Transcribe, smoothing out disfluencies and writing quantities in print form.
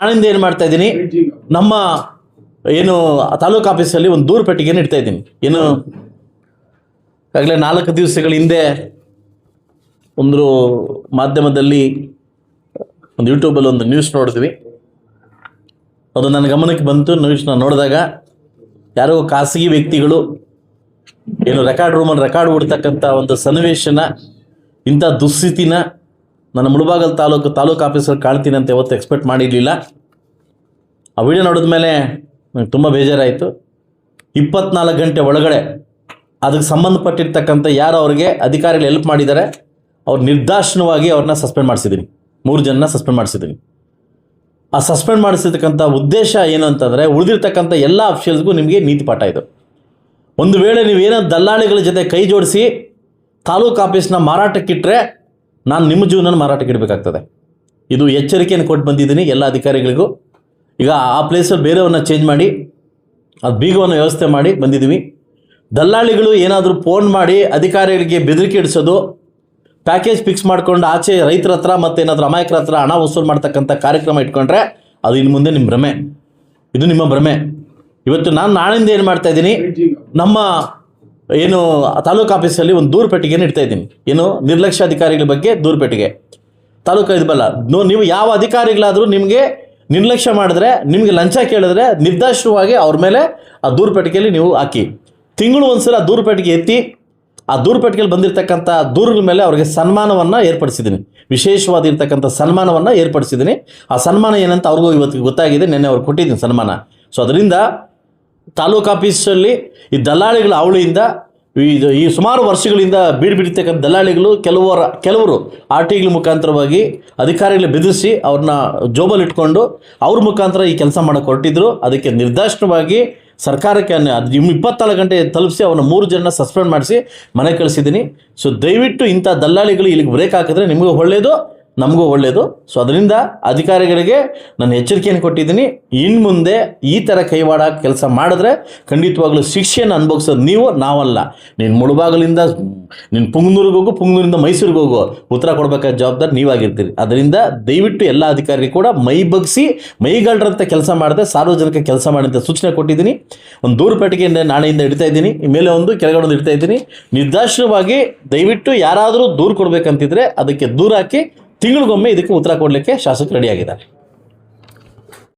ನಾಳಿಂದ ಏನು ಮಾಡ್ತಾ ಇದ್ದೀನಿ, ನಮ್ಮ ಏನು ತಾಲೂಕು ಆಫೀಸಲ್ಲಿ ಒಂದು ದೂರು ಪೆಟ್ಟಿಗೆಯನ್ನು ಇಡ್ತಾ ಇದ್ದೀನಿ. ಏನು ಆಗಲೇ 4 ದಿವಸಗಳ ಹಿಂದೆ ಒಂದು ಮಾಧ್ಯಮದಲ್ಲಿ ಒಂದು ಯೂಟ್ಯೂಬಲ್ಲಿ ಒಂದು ನ್ಯೂಸ್ ನೋಡಿದ್ವಿ. ಅದು ನನ್ನ ಗಮನಕ್ಕೆ ಬಂತು. ನ್ಯೂಸ್ನ ನೋಡಿದಾಗ ಯಾರೋ ಖಾಸಗಿ ವ್ಯಕ್ತಿಗಳು ಏನು ರೆಕಾರ್ಡ್ ರೂಮಲ್ಲಿ ರೆಕಾರ್ಡ್ ಬಿಡ್ತಕ್ಕಂಥ ಒಂದು ಸನ್ನಿವೇಶನ, ಇಂಥ ದುಸ್ಥಿತಿನ ನನ್ನ ಮುಳಬಾಗಲ್ ತಾಲೂಕು ಆಫೀಸಲ್ಲಿ ಕಾಣ್ತೀನಿ ಅಂತ ಯಾವತ್ತು ಎಕ್ಸ್ಪೆಕ್ಟ್ ಮಾಡಿರಲಿಲ್ಲ. ಆ ವಿಡಿಯೋ ನೋಡಿದ ಮೇಲೆ ನನಗೆ ತುಂಬ ಬೇಜಾರಾಯಿತು. 24 ಗಂಟೆ ಒಳಗಡೆ ಅದಕ್ಕೆ ಸಂಬಂಧಪಟ್ಟಿರ್ತಕ್ಕಂಥ ಯಾರು ಅವ್ರಿಗೆ ಅಧಿಕಾರಿಗಳು ಹೆಲ್ಪ್ ಮಾಡಿದ್ದಾರೆ ಅವ್ರು ನಿರ್ದಾಕ್ಷಿಣ್ಯವಾಗಿ ಅವ್ರನ್ನ ಸಸ್ಪೆಂಡ್ ಮಾಡಿಸಿದ್ದೀನಿ. 3 ಜನನ ಸಸ್ಪೆಂಡ್ ಮಾಡಿಸಿದ್ದೀನಿ. ಆ ಸಸ್ಪೆಂಡ್ ಮಾಡಿಸಿರ್ತಕ್ಕಂಥ ಉದ್ದೇಶ ಏನು ಅಂತಂದರೆ, ಉಳಿದಿರ್ತಕ್ಕಂಥ ಎಲ್ಲ ಅಫಿಷಿಯಲ್ಸ್ಗೂ ನಿಮಗೆ ನೀತಿ ಪಾಠ ಇದು. ಒಂದು ವೇಳೆ ನೀವೇನೋ ದಲ್ಲಾಳಿಗಳ ಜೊತೆ ಕೈ ಜೋಡಿಸಿ ತಾಲೂಕು ಆಫೀಸ್ನ ಮಾರಾಟಕ್ಕಿಟ್ಟರೆ ನಾನು ನಿಮ್ಮ ಜೀವನ ಮಾರಾಟಕ್ಕೆ ಇಡಬೇಕಾಗ್ತದೆ. ಇದು ಎಚ್ಚರಿಕೆಯನ್ನು ಕೊಟ್ಟು ಬಂದಿದ್ದೀನಿ ಎಲ್ಲ ಅಧಿಕಾರಿಗಳಿಗೂ. ಈಗ ಆ ಪ್ಲೇಸಲ್ಲಿ ಬೇರೆಯವ್ರನ್ನ ಚೇಂಜ್ ಮಾಡಿ ಅದು ಬೀಗವನ್ನು ವ್ಯವಸ್ಥೆ ಮಾಡಿ ಬಂದಿದ್ದೀವಿ. ದಲ್ಲಾಳಿಗಳು ಏನಾದರೂ ಫೋನ್ ಮಾಡಿ ಅಧಿಕಾರಿಗಳಿಗೆ ಬೆದರಿಕೆ ಇಡಿಸೋದು, ಪ್ಯಾಕೇಜ್ ಫಿಕ್ಸ್ ಮಾಡ್ಕೊಂಡು ಆಚೆ ರೈತರ ಹತ್ರ ಮತ್ತು ಏನಾದರೂ ಅಮಾಯಕರ ಹತ್ರ ಹಣ ವಸೂಲು ಮಾಡ್ತಕ್ಕಂಥ ಕಾರ್ಯಕ್ರಮ ಇಟ್ಕೊಂಡ್ರೆ ಅದು ಇನ್ನು ಮುಂದೆ ನಿಮ್ಮ ಭ್ರಮೆ, ಇದು ನಿಮ್ಮ ಭ್ರಮೆ. ಇವತ್ತು ನಾನು ನಾಳಿಂದ ಏನು ಮಾಡ್ತಾ ಇದ್ದೀನಿ, ನಮ್ಮ ಏನು ತಾಲೂಕು ಆಫೀಸಲ್ಲಿ ಒಂದು ದೂರು ಪೆಟ್ಟಿಗೆಯನ್ನು ಇಡ್ತಾ ಇದ್ದೀನಿ. ಏನು ನಿರ್ಲಕ್ಷ್ಯ ಅಧಿಕಾರಿಗಳ ಬಗ್ಗೆ ದೂರು ಪೆಟ್ಟಿಗೆ. ತಾಲೂಕು ಇದಲ್ಲ, ನೀವು ಯಾವ ಅಧಿಕಾರಿಗಳಾದರೂ ನಿಮಗೆ ನಿರ್ಲಕ್ಷ್ಯ ಮಾಡಿದ್ರೆ, ನಿಮಗೆ ಲಂಚ ಕೇಳಿದ್ರೆ ನಿರ್ದಾಕ್ಷಿಣ್ಯವಾಗಿ ಅವ್ರ ಮೇಲೆ ಆ ದೂರು ಪೆಟ್ಟಿಗೆಯಲ್ಲಿ ನೀವು ಹಾಕಿ. ತಿಂಗಳು ಒಂದ್ಸಲ ಆ ದೂರು ಪೆಟ್ಟಿಗೆ ಎತ್ತಿ ಆ ದೂರು ಪೆಟ್ಟಿಗೆಯಲ್ಲಿ ಬಂದಿರತಕ್ಕಂಥ ದೂರುಗಳ ಮೇಲೆ ಅವ್ರಿಗೆ ಸನ್ಮಾನವನ್ನು ಏರ್ಪಡಿಸಿದ್ದೀನಿ. ವಿಶೇಷವಾಗಿರ್ತಕ್ಕಂಥ ಸನ್ಮಾನವನ್ನು ಏರ್ಪಡಿಸಿದ್ದೀನಿ. ಆ ಸನ್ಮಾನ ಏನಂತ ಅವ್ರಿಗೂ ಇವತ್ತಿಗೆ ಗೊತ್ತಾಗಿದೆ. ನೆನ್ನೆ ಅವ್ರು ಕೊಟ್ಟಿದ್ದೀನಿ ಸನ್ಮಾನ. ಸೊ ಅದರಿಂದ ತಾಲೂಕು ಆಫೀಸಲ್ಲಿ ಈ ದಲ್ಲಾಳಿಗಳ ಅವಳಿಯಿಂದ ಈ ಸುಮಾರು ವರ್ಷಗಳಿಂದ ಬಿಡ್ತಕ್ಕಂಥ ದಲ್ಲಾಳಿಗಳು ಕೆಲವರು ಆರ್ ಟಿಗಳ ಮುಖಾಂತರವಾಗಿ ಅಧಿಕಾರಿಗಳ ಬೆದರಿಸಿ ಅವ್ರನ್ನ ಜೋಬಲ್ಲಿ ಇಟ್ಕೊಂಡು ಅವ್ರ ಮುಖಾಂತರ ಈ ಕೆಲಸ ಮಾಡೋಕ್ಕೆ ಹೊರಟಿದ್ರು. ಅದಕ್ಕೆ ನಿರ್ದಾಕ್ಷಿಣ್ಯವಾಗಿ ಸರ್ಕಾರಕ್ಕೆ 24 ಗಂಟೆ ತಲುಪಿಸಿ ಅವ್ರನ್ನ 3 ಜನನ ಸಸ್ಪೆಂಡ್ ಮಾಡಿಸಿ ಮನೆ ಕಳಿಸಿದ್ದೀನಿ. ಸೊ ದಯವಿಟ್ಟು ಇಂಥ ದಲ್ಲಾಳಿಗಳು ಇಲ್ಲಿಗೆ ಬ್ರೇಕ್ ಹಾಕಿದ್ರೆ ನಿಮಗೂ ಒಳ್ಳೆಯದು, ನಮಗೂ ಒಳ್ಳೆಯದು. ಸೊ ಅದರಿಂದ ಅಧಿಕಾರಿಗಳಿಗೆ ನಾನು ಎಚ್ಚರಿಕೆಯನ್ನು ಕೊಟ್ಟಿದ್ದೀನಿ. ಇನ್ನು ಮುಂದೆ ಈ ಥರ ಕೈವಾಡ ಕೆಲಸ ಮಾಡಿದ್ರೆ ಖಂಡಿತವಾಗ್ಲೂ ಶಿಕ್ಷೆಯನ್ನು ಅನುಭವಿಸೋದು ನೀವು, ನಾವಲ್ಲ. ನೀನು ಮುಳಬಾಗಲಿಂದ ನೀನು ಪುಂಗನೂರಿಗೆ ಹೋಗು, ಪುಂಗನೂರಿಂದ ಮೈಸೂರಿಗೆ ಹೋಗು, ಉತ್ತರ ಕೊಡಬೇಕಾದ ಜವಾಬ್ದಾರಿ ನೀವಾಗಿರ್ತೀರಿ. ಅದರಿಂದ ದಯವಿಟ್ಟು ಎಲ್ಲ ಅಧಿಕಾರಿಗಳು ಕೂಡ ಮೈ ಬಗ್ಸಿ ಮೈಗಳ್ರಂಥ ಕೆಲಸ ಮಾಡಿದ್ರೆ ಸಾರ್ವಜನಿಕ ಕೆಲಸ ಮಾಡಿ ಅಂತ ಸೂಚನೆ ಕೊಟ್ಟಿದ್ದೀನಿ. ಒಂದು ದೂರು ಪೆಟ್ಟಿಗೆಯಿಂದ ನಾಳೆಯಿಂದ ಇಡ್ತಾ ಇದ್ದೀನಿ, ಮೇಲೆ ಒಂದು ಕೆಳಗಡೆ ಒಂದು ಇಡ್ತಾ ಇದ್ದೀನಿ. ನಿರ್ದಾಕ್ಷಿಣ್ಯವಾಗಿ ದಯವಿಟ್ಟು ಯಾರಾದರೂ ದೂರು ಕೊಡಬೇಕಂತಿದ್ರೆ ಅದಕ್ಕೆ ದೂರು ಹಾಕಿ ತಿಂಗಳಿಗೊಮ್ಮೆ ಇದಕ್ಕೆ ಉತ್ತರ ಕೊಡಲಿಕ್ಕೆ ಶಾಸಕರು ರೆಡಿಯಾಗಿದ್ದಾರೆ.